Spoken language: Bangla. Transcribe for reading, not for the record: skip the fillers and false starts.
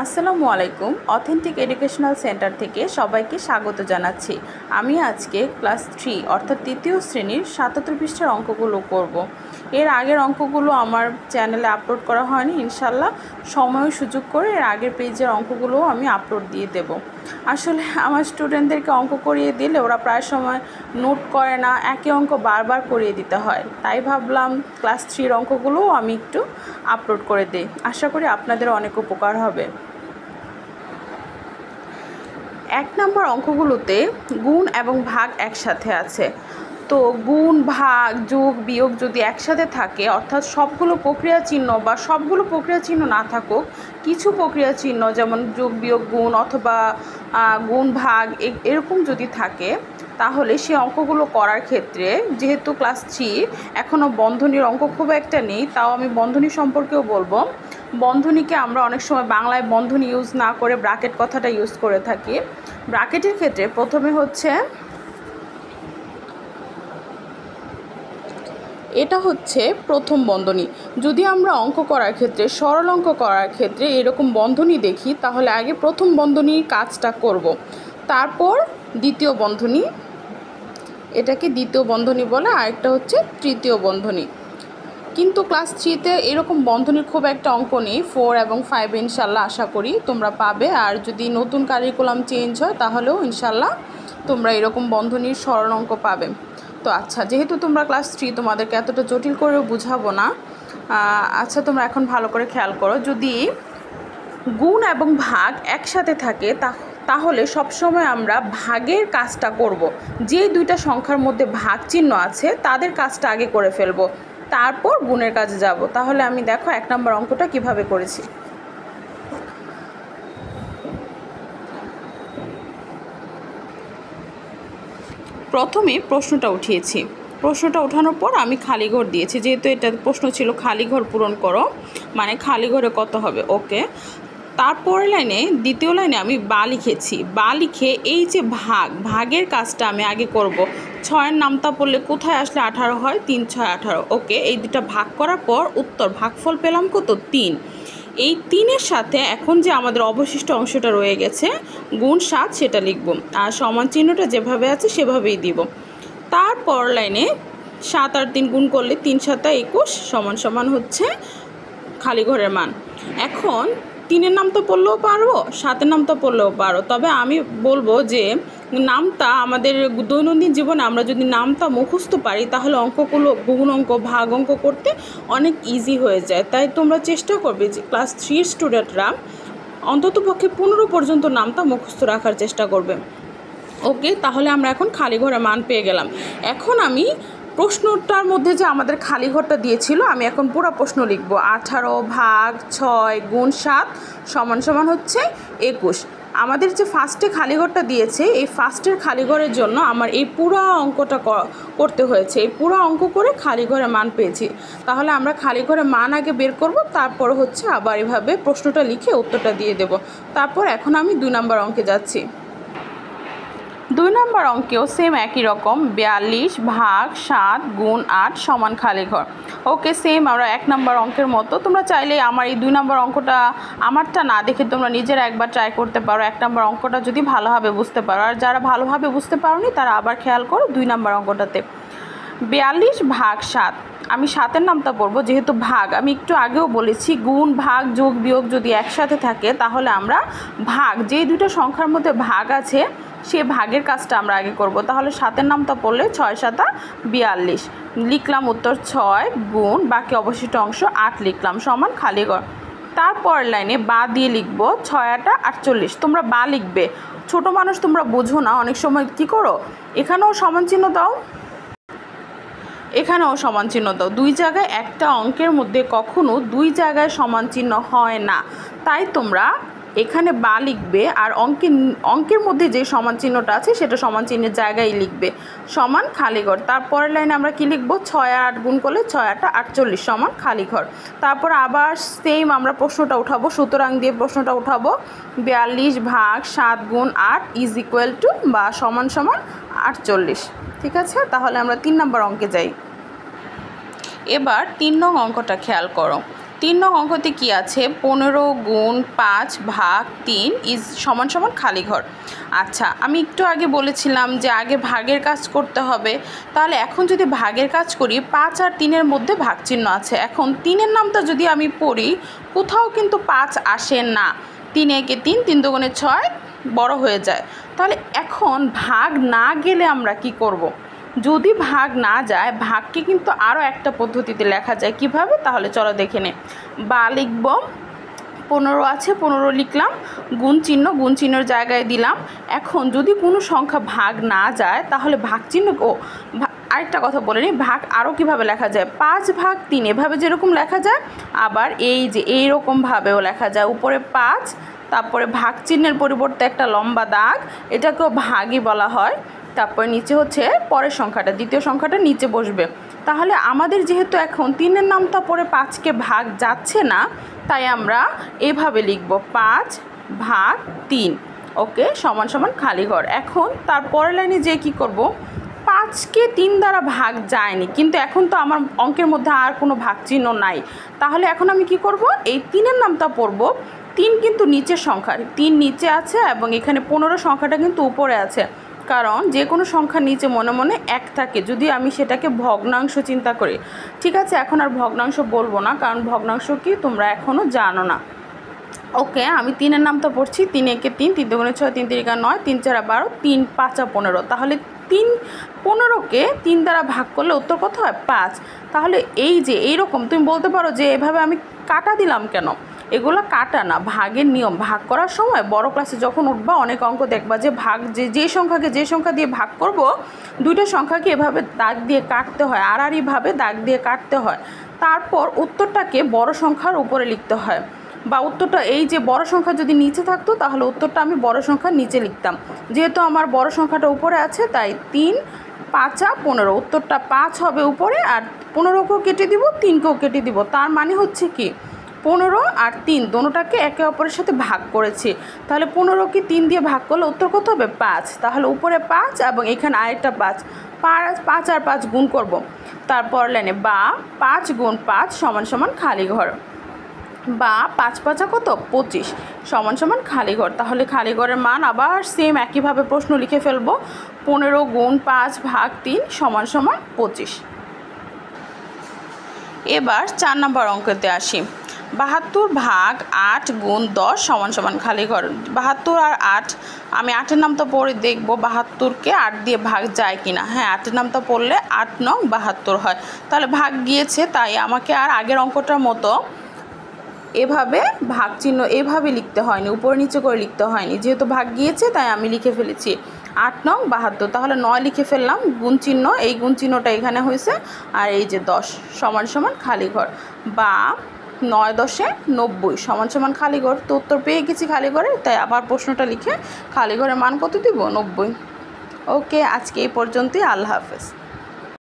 আসসালামু আলাইকুম। অথেন্টিক এডুকেশনাল সেন্টার থেকে সবাইকে স্বাগত জানাচ্ছি। আমি আজকে ক্লাস 3 অর্থাৎ তৃতীয় শ্রেণীর ৭৭ পৃষ্ঠার অঙ্কগুলো করব। এর আগের অঙ্কগুলো আমার চ্যানেলে আপলোড করা হয়নি। ইনশাল্লাহ সময় সুযোগ করে এর আগের পেজের অঙ্কগুলোও আমি আপলোড দিয়ে দেব। আসলে আমার স্টুডেন্টদেরকে অঙ্ক করিয়ে দিলে ওরা প্রায় সময় নোট করে না, একই অঙ্ক বারবার করিয়ে দিতে হয়। তাই ভাবলাম ক্লাস 3-র অঙ্কগুলোও আমি একটু আপলোড করে দিই। আশা করি আপনাদের অনেক উপকার হবে। 1 নম্বর অঙ্কগুলোতে গুণ এবং ভাগ একসাথে আছে। তো গুণ, ভাগ, যোগ, বিয়োগ যদি একসাথে থাকে, অর্থাৎ সবগুলো প্রক্রিয়া চিহ্ন বা সবগুলো প্রক্রিয়া চিহ্ন না থাকুক, কিছু প্রক্রিয়া চিহ্ন যেমন যোগ, বিয়োগ, গুণ অথবা গুণ, ভাগ এরকম যদি থাকে, তাহলে সেই অঙ্কগুলো করার ক্ষেত্রে যেহেতু ক্লাস 3 এখনও বন্ধনীর অঙ্ক খুব একটা নেই, তাও আমি বন্ধনী সম্পর্কেও বলবো। বন্ধনীকে আমরা অনেক সময় বাংলায় বন্ধনী ইউজ না করে ব্র্যাকেট কথাটা ইউজ করে থাকি। ব্র্যাকেটের ক্ষেত্রে প্রথমে হচ্ছে এটা হচ্ছে প্রথম বন্ধনী। যদি আমরা অঙ্ক করার ক্ষেত্রে, সরল অঙ্ক করার ক্ষেত্রে এরকম বন্ধনী দেখি, তাহলে আগে প্রথম বন্ধনীর কাজটা করব, তারপর দ্বিতীয় বন্ধনী, এটাকে দ্বিতীয় বন্ধনী বলে, আরেকটা হচ্ছে তৃতীয় বন্ধনী। কিন্তু ক্লাস 3-তে এরকম বন্ধনীর খুব একটা অঙ্ক নেই। 4 এবং 5 ইনশাল্লাহ আশা করি তোমরা পাবে। আর যদি নতুন কারিকুলাম চেঞ্জ হয় তাহলেও ইনশাল্লাহ তোমরা এরকম বন্ধনীর সরল অঙ্ক পাবে। তো আচ্ছা, যেহেতু তোমরা ক্লাস 3, তোমাদেরকে এতটা জটিল করেও বুঝাবো না। আচ্ছা, তোমরা এখন ভালো করে খেয়াল করো। যদি গুণ এবং ভাগ একসাথে থাকে তাহলে সবসময় আমরা ভাগের কাজটা করব। যে দুইটা সংখ্যার মধ্যে ভাগ চিহ্ন আছে তাদের কাজটা আগে করে ফেলবো, তারপর গুণের কাজে যাব। তাহলে আমি দেখো 1 নম্বর অঙ্কটা কিভাবে করেছি। প্রথমে প্রশ্নটা উঠিয়েছি। প্রশ্নটা ওঠানোর পর আমি খালি ঘর দিয়েছি, যেহেতু এটা প্রশ্ন ছিল খালি ঘর পূরণ করো, মানে খালি ঘরে কত হবে। ওকে, তারপরের লাইনে, দ্বিতীয় লাইনে আমি বা লিখেছি। বা লিখে এই যে ভাগের কাজটা আমি আগে করব। 6-এর নামতা পড়লে কোথায় আসলে 18 হয়? 3 6 18। ওকে, এই দুটা ভাগ করার পর উত্তর ভাগফল পেলাম কত? 3। এই 3-এর সাথে এখন যে আমাদের অবশিষ্ট অংশটা রয়ে গেছে গুণ 7, সেটা লিখব, আর সমান চিহ্নটা যেভাবে আছে সেভাবেই দিব। তারপর লাইনে 7 আর 3 গুণ করলে 3 7 21 সমান সমান হচ্ছে খালি ঘরের মান। এখন 3-এর নাম তো পড়লেও পারো, 7-এর নাম তো পড়লেও পারো, তবে আমি বলবো যে নামটা আমাদের দৈনন্দিন জীবনে আমরা যদি নামটা মুখস্থ পারি তাহলে অঙ্কগুলো, গুণ অঙ্ক, ভাগ অঙ্ক করতে অনেক ইজি হয়ে যায়। তাই তোমরা চেষ্টা করবে যে ক্লাস 3-এর স্টুডেন্টরা অন্তত পক্ষে 15 পর্যন্ত নামটা মুখস্থ রাখার চেষ্টা করবে। ওকে, তাহলে আমরা এখন খালি ঘরে মান পেয়ে গেলাম। এখন আমি প্রশ্নটার মধ্যে যে আমাদের খালি ঘরটা দিয়েছিল, আমি এখন পুরো প্রশ্ন লিখব। 18 ভাগ 6 গুণ 7 সমান সমান হচ্ছে 21। আমাদের যে ফার্স্টে খালি ঘরটা দিয়েছে, এই ফার্স্টের খালি ঘরের জন্য আমার এই পুরো অঙ্কটা করতে হয়েছে। এই পুরো অঙ্ক করে খালি ঘরে মান পেয়েছি। তাহলে আমরা খালি ঘরে মান আগে বের করব, তারপর হচ্ছে আবার এভাবে প্রশ্নটা লিখে উত্তরটা দিয়ে দেব। তারপর এখন আমি 2 নম্বর অঙ্কে যাচ্ছি। 2 নম্বর অঙ্কেও সেম একই রকম, 42 ভাগ 7 গুণ 8 সমান খালি ঘর। ওকে, সেম আমরা 1 নম্বর অঙ্কের মতো। তোমরা চাইলে আমার এই 2 নম্বর অঙ্কটা আমারটা না দেখে তোমরা নিজেরা একবার ট্রাই করতে পারো, 1 নম্বর অঙ্কটা যদি ভালোভাবে বুঝতে পারো। আর যারা ভালোভাবে বুঝতে পারোনি তারা আবার খেয়াল করো 2 নম্বর অঙ্কটাতে। 42 ভাগ 7, আমি 7-এর নামটা পড়বো, যেহেতু ভাগ আমি একটু আগেও বলেছি গুণ, ভাগ, যোগ, বিয়োগ যদি একসাথে থাকে তাহলে আমরা ভাগ, যে দুটো সংখ্যার মধ্যে ভাগ আছে সে ভাগের কাজটা আমরা আগে করব। তাহলে 7-এর নামটা পড়লে 6 7 42 লিখলাম, উত্তর 6 গুণ বাকি অবশিষ্ট অংশ 8 লিখলাম সমান খালি ঘর। তারপর লাইনে বা দিয়ে লিখব, 6 8 48। তোমরা বা লিখবে, ছোট মানুষ তোমরা বোঝো না, অনেক সময় কি করো, এখানেও সমান চিহ্ন দাও, এখানেও সমান চিহ্ন দাও। 2 জায়গায় একটা অঙ্কের মধ্যে কখনো 2 জায়গায় সমান চিহ্ন হয় না। তাই তোমরা এখানে বা লিখবে, আর অঙ্কের মধ্যে যে সমান চিহ্নটা আছে সেটা সমান চিহ্নের জায়গায় লিখবে, সমান খালি ঘর। তারপরের লাইনে আমরা কি লিখব? 6 আর 8 গুণ করলে 6 8 48 সমান খালি ঘর। তারপর আবার সেম আমরা প্রশ্নটা উঠাবো, সুতরাং দিয়ে প্রশ্নটা উঠাবো। 42 ভাগ 7 গুণ 8 ইজ ইকুয়াল টু বা সমান সমান 48। ঠিক আছে, তাহলে আমরা 3 নম্বর অঙ্কে যাই। এবার 3 নং অঙ্কটা খেয়াল করো। 3 নং অঙ্কতে কি আছে 15 গুণ 5 ভাগ 3 ইজ সমান সমান খালি ঘর। আচ্ছা, আমি একটু আগে বলেছিলাম যে আগে ভাগের কাজ করতে হবে, তাহলে এখন যদি ভাগের কাজ করি 5 আর 3-এর মধ্যে ভাগ চিহ্ন আছে। এখন 3-এর নামটা যদি আমি পড়ি কোথাও কিন্তু 5 আসে না। 3 একে 3, 3 দুগুণে 6 বড় হয়ে যায়। তাহলে এখন ভাগ না গেলে আমরা কি করব? যদি ভাগ না যায় ভাগকে কিন্তু আরও একটা পদ্ধতিতে লেখা যায়। কিভাবে? তাহলে চলো দেখে নে। বা লিখব 15 আছে, 15 লিখলাম, গুণ চিহ্নর জায়গায় দিলাম। এখন যদি কোনো সংখ্যা ভাগ না যায় তাহলে ভাগ চিহ্ন আরেকটা কথা বলে নিই, ভাগ আরও কীভাবে লেখা যায় 5 ভাগ 3 এভাবে যেরকম লেখা যায়, আবার এই যে এইরকমভাবেও লেখা যায়। উপরে 5, তারপরে ভাগ চিহ্নের পরিবর্তে একটা লম্বা দাগ, এটাকেও ভাগই বলা হয়। তারপরে নিচে হচ্ছে পরের সংখ্যাটা, দ্বিতীয় সংখ্যাটা নিচে বসবে। তাহলে আমাদের যেহেতু এখন 3-এর নামটা পরে 5কে ভাগ যাচ্ছে না, তাই আমরা এভাবে লিখব 5 ভাগ 3, ওকে, সমান সমান খালি ঘর। এখন তার পরের লাইনে যে কি করব, 5কে 3 দ্বারা ভাগ যায়নি, কিন্তু এখন তো আমার অঙ্কের মধ্যে আর কোনো ভাগ চিহ্ন নাই। তাহলে এখন আমি কি করব, এই 3-এর নামটা পড়ব। 3 কিন্তু নিচের সংখ্যা, 3 নিচে আছে এবং এখানে 15 সংখ্যাটা কিন্তু উপরে আছে। কারণ যে কোনো সংখ্যার নিচে মনে মনে 1 থাকে, যদি আমি সেটাকে ভগ্নাংশ চিন্তা করি। ঠিক আছে, এখন আর ভগ্নাংশ বলবো না, কারণ ভগ্নাংশ কি তোমরা এখনও জানো না। ওকে, আমি 3-এর নামটা পড়ছি। 3 একে 3, 3 দুগুণে 6, 3 তিরিকা 9, 3 চারা 12, 3 পাঁচা 15। তাহলে 15কে 3 দ্বারা ভাগ করলে উত্তর কত হয়? 5। তাহলে এই যে এইরকম তুমি বলতে পারো যে এভাবে আমি কাটা দিলাম কেন? এগুলো কাটা না, ভাগের নিয়ম। ভাগ করার সময় বড় ক্লাসে যখন উঠবা অনেক অঙ্ক দেখবা যে ভাগ যে সংখ্যাকে যে সংখ্যা দিয়ে ভাগ করব, দুইটা সংখ্যাকে এভাবে দাগ দিয়ে কাটতে হয়, আড়াআড়িভাবে দাগ দিয়ে কাটতে হয়। তারপর উত্তরটাকে বড় সংখ্যার উপরে লিখতে হয়, বা উত্তরটা এই যে বড় সংখ্যা যদি নিচে থাকতো তাহলে উত্তরটা আমি বড় সংখ্যার নিচে লিখতাম। যেহেতু আমার বড় সংখ্যাটা উপরে আছে তাই 3 পাঁচা 15, উত্তরটা 5 হবে উপরে, আর 15কেও কেটে দিব, 3কেও কেটে দিব। তার মানে হচ্ছে কি 15 আর 3 দোনোটাকে একে অপরের সাথে ভাগ করেছি। তাহলে 15কে 3 দিয়ে ভাগ করলে উত্তর কত হবে? 5। তাহলে উপরে 5 এবং এখানে আরেকটা 5, 5 আর 5 গুণ করব। তারপর লাইনে বা 5 গুণ 5 সমান সমান খালি ঘর, বা 5 পাঁচা কত? 25 সমান সমান খালি ঘর। তাহলে খালি ঘরের মান আবার সেম একইভাবে প্রশ্ন লিখে ফেলবো, 15 গুণ 5 ভাগ 3 সমান সমান 25। এবার 4 নম্বর অঙ্কতে আসি। 72 ভাগ 8 গুণ 10 সমান সমান খালি ঘর। 72 আর 8, আমি 8-এর নামটা পড়ে দেখব 72কে 8 দিয়ে ভাগ যায় কিনা। হ্যাঁ, 8-এর নামটা পড়লে 8 নং 72 হয়। তাহলে ভাগ গিয়েছে, তাই আমাকে আর আগের অঙ্কটার মতো এভাবে ভাগ চিহ্ন এভাবে লিখতে হয়নি, উপরে নিচে করে লিখতে হয়নি। যেহেতু ভাগ গিয়েছে তাই আমি লিখে ফেলেছি 8 নং 72। তাহলে 9 লিখে ফেললাম, গুণ চিহ্ন, এই গুণ চিহ্নটা এখানে হয়েছে, আর এই যে 10 সমান সমান খালি ঘর, বা 9 10 90 সমান সমান খালি ঘর। তো উত্তর পেয়ে গেছি খালি ঘরে, তাই আবার প্রশ্নটা লিখে খালি ঘরের মান কত দিব? 90। ওকে, আজকে এই পর্যন্তই। আল্লাহ হাফেজ।